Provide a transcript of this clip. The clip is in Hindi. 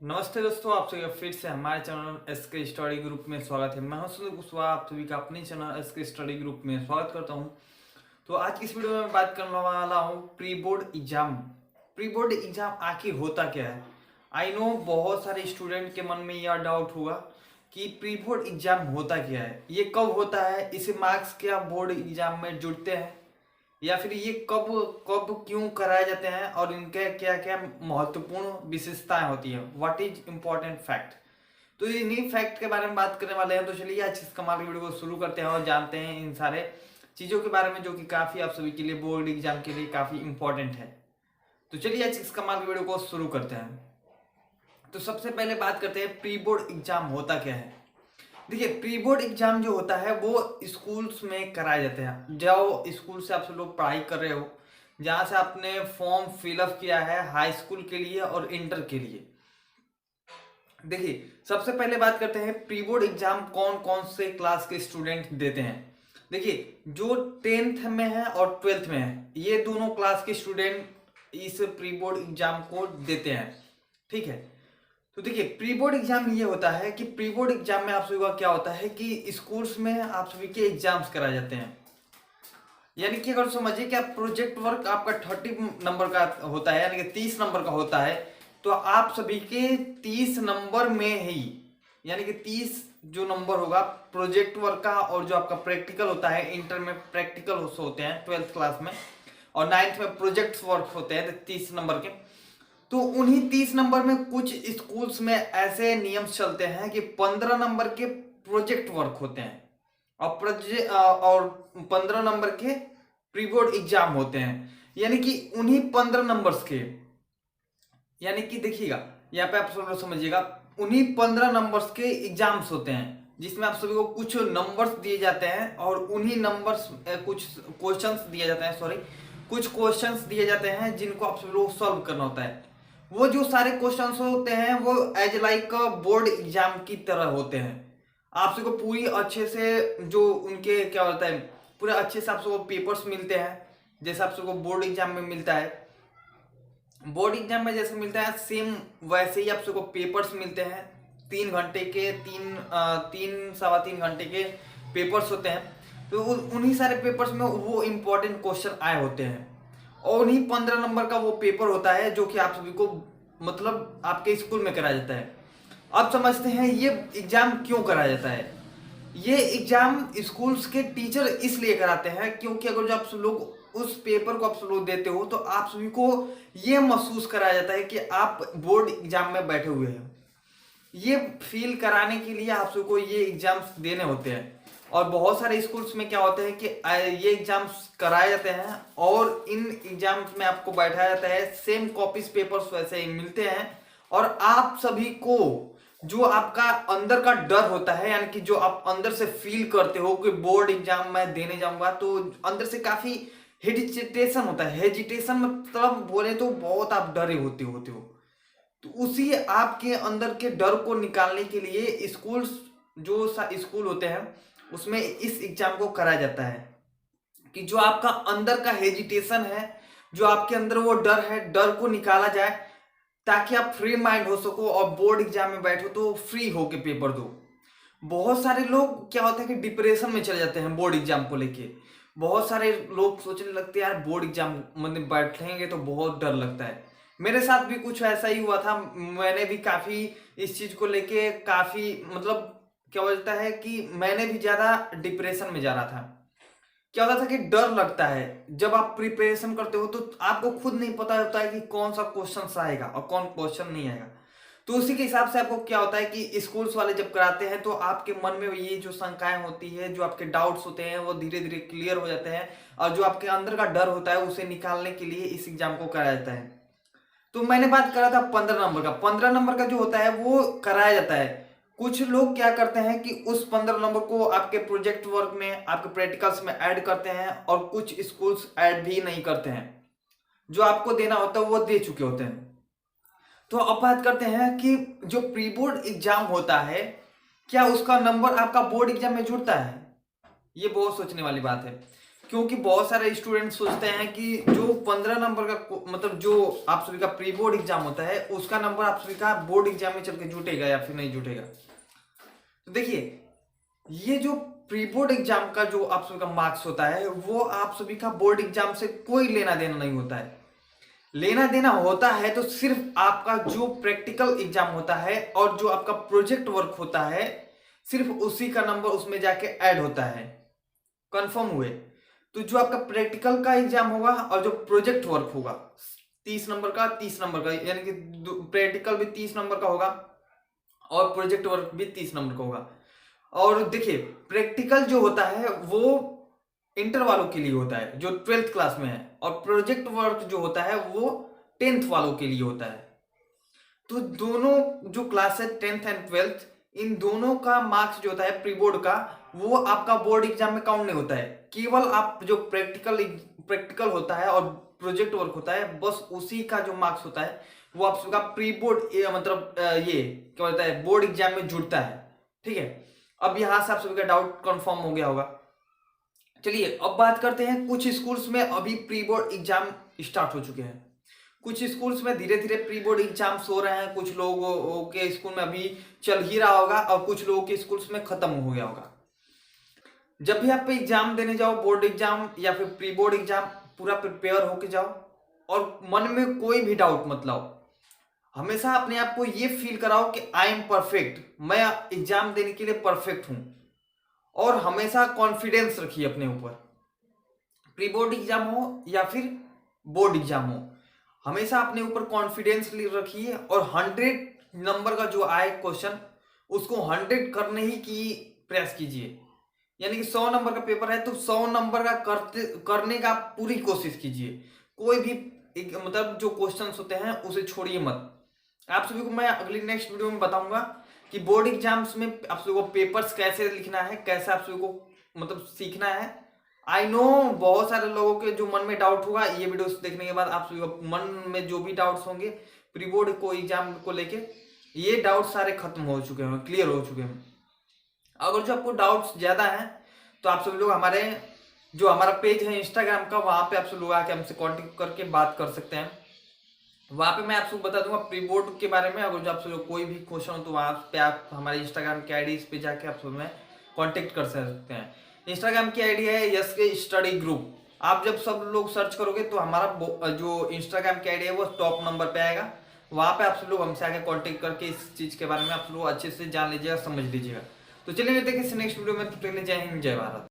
नमस्ते दोस्तों, आप सभी का फिर से हमारे चैनल एस के स्टडी ग्रुप में स्वागत है। मैं हूं सुनील कुशवाहा, आप सभी का अपने चैनल एस के स्टडी ग्रुप में स्वागत करता हूं। तो आज की इस वीडियो में मैं बात करने वाला हूं pre board exam. Pre board exam आखिर होता क्या है। आई नो बहुत सारे स्टूडेंट के मन में यह डाउट होगा कि प्री बोर्ड एग्जाम होता क्या है, ये कब होता है, इसे मार्क्स क्या बोर्ड एग्जाम में जुड़ते हैं, या फिर ये कब कब क्यों कराए जाते हैं और इनके क्या क्या महत्वपूर्ण विशेषताएं होती है, व्हाट इज इम्पोर्टेंट फैक्ट। तो इन्हीं फैक्ट के बारे में बात करने वाले हैं। तो चलिए आज इस कमाल की वीडियो को शुरू करते हैं और जानते हैं इन सारे चीज़ों के बारे में जो कि काफ़ी आप सभी के लिए बोर्ड एग्जाम के लिए काफ़ी इंपॉर्टेंट है। तो चलिए आज इस कमाल की वीडियो को शुरू करते हैं। तो सबसे पहले बात करते हैं प्री बोर्ड एग्जाम होता क्या है। देखिए, प्री बोर्ड एग्जाम जो होता है वो स्कूल्स में कराए जाते हैं। जो स्कूल से आप सब लोग पढ़ाई कर रहे हो, जहाँ से आपने फॉर्म फिलअप किया है हाई स्कूल के लिए और इंटर के लिए। देखिए, सबसे पहले बात करते हैं प्री बोर्ड एग्जाम कौन कौन से क्लास के स्टूडेंट देते हैं। देखिए, जो 10th में है और 12th में है, ये दोनों क्लास के स्टूडेंट इस प्री बोर्ड एग्जाम को देते हैं। ठीक है। तो देखिए, प्री बोर्ड एग्जाम ये होता है कि प्री बोर्ड एग्जाम में आप सभी का क्या होता है कि स्कूल्स में आप सभी के एग्जाम्स कराए जाते हैं। यानी कि अगर समझिए कि आप प्रोजेक्ट वर्क आपका 30 नंबर का होता है, यानी कि 30 नंबर का होता है, तो आप सभी के 30 नंबर में ही, यानी कि 30 जो नंबर होगा प्रोजेक्ट वर्क का, और जो आपका प्रैक्टिकल होता है, इंटर में प्रैक्टिकल होते हैं 12th क्लास में, और 9th में प्रोजेक्ट वर्क होते हैं 30 नंबर के। तो उन्हीं 30 नंबर में कुछ स्कूल्स में ऐसे नियम चलते हैं कि 15 नंबर के प्रोजेक्ट वर्क होते हैं और 15 नंबर के प्री बोर्ड एग्जाम होते हैं। यानी कि उन्हीं 15 नंबर्स के, यानी कि देखिएगा यहाँ पे आप सब लोग समझिएगा, उन्हीं 15 नंबर्स के एग्जाम्स होते हैं जिसमें आप सभी को कुछ नंबर्स दिए जाते हैं और उन्हीं नंबर्स कुछ क्वेश्चंस दिए जाते हैं, सॉरी कुछ क्वेश्चंस दिए जाते हैं जिनको आप सभी लोग सॉल्व करना होता है। वो जो सारे क्वेश्चंस होते हैं वो एज लाइक बोर्ड एग्जाम की तरह होते हैं। आप सबको पूरी अच्छे से जो उनके क्या होता है, पूरे अच्छे से आप सबको पेपर्स मिलते हैं जैसे आप सबको बोर्ड एग्जाम में मिलता है। बोर्ड एग्जाम में जैसे मिलता है सेम वैसे ही आप सबको पेपर्स मिलते हैं। 3 घंटे के 3 सवा 3 घंटे के पेपर्स होते हैं। तो उन्हीं सारे पेपर्स में वो इम्पोर्टेंट क्वेश्चन आए होते हैं और उन्हीं 15 नंबर का वो पेपर होता है जो कि आप सभी को मतलब आपके स्कूल में कराया जाता है। अब समझते हैं ये एग्जाम क्यों कराया जाता है। ये एग्जाम स्कूल्स के टीचर इसलिए कराते हैं क्योंकि अगर जो आप सब लोग उस पेपर को आप सब लोग देते हो तो आप सभी को ये महसूस कराया जाता है कि आप बोर्ड एग्जाम में बैठे हुए हैं। ये फील कराने के लिए आप सबको ये एग्जाम्स देने होते हैं। और बहुत सारे स्कूल्स में क्या होता है कि ये एग्जाम्स कराए जाते हैं और इन एग्जाम्स में आपको बैठाया जाता है, सेम कॉपीज पेपर्स वैसे ही मिलते हैं। और आप सभी को जो आपका अंदर का डर होता है, यानी कि जो आप अंदर से फील करते हो कि बोर्ड एग्जाम मैं देने जाऊंगा, तो अंदर से काफी हेजिटेशन होता है। हेजिटेशन मतलब बोले तो बहुत आप डरे होते हो। तो उसी आपके अंदर के डर को निकालने के लिए स्कूल्स जो स्कूल होते हैं उसमें इस एग्जाम को कराया जाता है कि जो आपका अंदर का हेजिटेशन है, जो आपके अंदर वो डर है, डर को निकाला जाए ताकि आप फ्री माइंड हो सको और बोर्ड एग्जाम में बैठो तो फ्री होके पेपर दो। बहुत सारे लोग क्या होता है कि डिप्रेशन में चले जाते हैं बोर्ड एग्जाम को लेके। बहुत सारे लोग सोचने लगते हैं यार बोर्ड एग्जाम मतलब बैठेंगे तो बहुत डर लगता है। मेरे साथ भी कुछ ऐसा ही हुआ था। मैंने भी काफी इस चीज को लेके काफी मतलब क्या बोलता है कि मैंने भी ज्यादा डिप्रेशन में जा रहा था। क्या होता था कि डर लगता है जब आप प्रिपरेशन करते हो तो आपको खुद नहीं पता होता है कि कौन सा क्वेश्चन आएगा और कौन क्वेश्चन नहीं आएगा। तो उसी के हिसाब से आपको क्या होता है कि स्कूल्स वाले जब कराते हैं तो आपके मन में ये जो शंकाएं होती है, जो आपके डाउट्स होते हैं, वो धीरे धीरे क्लियर हो जाते हैं और जो आपके अंदर का डर होता है उसे निकालने के लिए इस एग्जाम को कराया जाता है। तो मैंने बात करा था 15 नंबर का। 15 नंबर का जो होता है वो कराया जाता है। कुछ लोग क्या करते हैं कि उस 15 नंबर को आपके प्रोजेक्ट वर्क में, आपके प्रैक्टिकल्स में ऐड करते हैं और कुछ स्कूल्स ऐड भी नहीं करते हैं। जो आपको देना होता है वो दे चुके होते हैं। तो अब बात करते हैं कि जो प्री बोर्ड एग्जाम होता है, क्या उसका नंबर आपका बोर्ड एग्जाम में जुड़ता है। ये बहुत सोचने वाली बात है क्योंकि बहुत सारे स्टूडेंट सोचते हैं कि जो 15 नंबर का मतलब जो आप सभी का प्री बोर्ड एग्जाम होता है उसका नंबर आप सभी का बोर्ड एग्जाम में चल के जुटेगा या फिर नहीं जुटेगा। तो देखिए, ये जो प्री बोर्ड एग्जाम का जो आप सभी का मार्क्स होता है वो आप सभी का बोर्ड एग्जाम से कोई लेना देना नहीं होता है। लेना देना होता है तो सिर्फ आपका जो प्रैक्टिकल एग्जाम होता है और जो आपका प्रोजेक्ट वर्क होता है, सिर्फ उसी का नंबर उसमें जाके ऐड होता है। कंफर्म हुए? तो जो आपका प्रैक्टिकल का एग्जाम होगा और जो प्रोजेक्ट वर्क होगा 30 नंबर का 30 नंबर का, यानी कि प्रैक्टिकल भी 30 नंबर का होगा और प्रोजेक्ट वर्क भी 30 नंबर का होगा। और देखिए, प्रैक्टिकल जो होता है वो इंटर वालों के लिए होता है जो 12th क्लास में है, और प्रोजेक्ट वर्क जो होता है वो 10th वालों के लिए होता है। तो दोनों जो क्लास है 10th एंड 12th, इन दोनों का मार्क्स जो होता है प्री बोर्ड का, वो आपका बोर्ड एग्जाम में काउंट नहीं होता है। केवल आप जो प्रैक्टिकल होता है और प्रोजेक्ट वर्क होता है, बस उसी का जो मार्क्स होता है वो आप सबका प्री बोर्ड मतलब ये क्या होता है बोर्ड एग्जाम में जुड़ता है। ठीक है, अब यहां से आप सभी का डाउट कंफर्म हो गया होगा। चलिए अब बात करते हैं, कुछ स्कूल्स में अभी प्री बोर्ड एग्जाम स्टार्ट हो चुके हैं, कुछ स्कूल्स में धीरे धीरे प्री बोर्ड एग्जाम्स हो रहे हैं, कुछ लोगों के स्कूल में अभी चल ही रहा होगा और कुछ लोगों के स्कूल्स में खत्म हो गया होगा। जब भी आप एग्जाम देने जाओ, बोर्ड एग्जाम या फिर प्री बोर्ड एग्जाम, पूरा प्रिपेयर होके जाओ और मन में कोई भी डाउट मत लाओ। हमेशा अपने आप को ये फील कराओ कि आई एम परफेक्ट, मैं एग्जाम देने के लिए परफेक्ट हूं, और हमेशा कॉन्फिडेंस रखिए अपने ऊपर। प्री बोर्ड एग्जाम हो या फिर बोर्ड एग्जाम हो, हमेशा अपने ऊपर कॉन्फिडेंस रखिए और 100 नंबर का जो आए क्वेश्चन उसको 100 करने ही की प्रयास कीजिए। यानी कि 100 नंबर का पेपर है तो 100 नंबर का करने का पूरी कोशिश कीजिए। कोई भी मतलब जो क्वेश्चंस होते हैं उसे छोड़िए मत। आप सभी को मैं अगली नेक्स्ट वीडियो में बताऊंगा कि बोर्ड एग्जाम्स में आप सभी को पेपर्स कैसे लिखना है, कैसे आप सभी को मतलब सीखना है। आई नो बहुत सारे लोगों के जो मन में डाउट होगा, ये वीडियो देखने के बाद आप सभी को मन में जो भी डाउट्स होंगे प्री बोर्ड को एग्जाम को लेके, ये डाउट सारे खत्म हो चुके हैं, क्लियर हो चुके हैं। अगर जो आपको डाउट्स ज्यादा हैं तो आप सभी लोग हमारा पेज है इंस्टाग्राम का, वहां पे आप सब लोग आके हमसे कांटेक्ट करके बात कर सकते हैं। वहां पे मैं आप सबको बता दूंगा प्री बोर्ड के बारे में। अगर जो आप सब लोग कोई भी क्वेश्चन हो तो वहां पे आप हमारे इंस्टाग्राम की आईडी पे जाके आप सब में कांटेक्ट कर सकते हैं। इंस्टाग्राम की आईडी है एसके स्टडी ग्रुप। आप जब सब लोग सर्च करोगे तो हमारा जो इंस्टाग्राम की आईडी है वो टॉप नंबर पे आएगा। वहां पे आप सब लोग हमसे आके कांटेक्ट करके इस चीज के बारे में आप लोग अच्छे से जान लीजिएगा, समझ लीजिएगा। तो चलिए मिलते हैं किसी नेक्स्ट वीडियो में, तब तक के लिए जय हिंद जय भारत।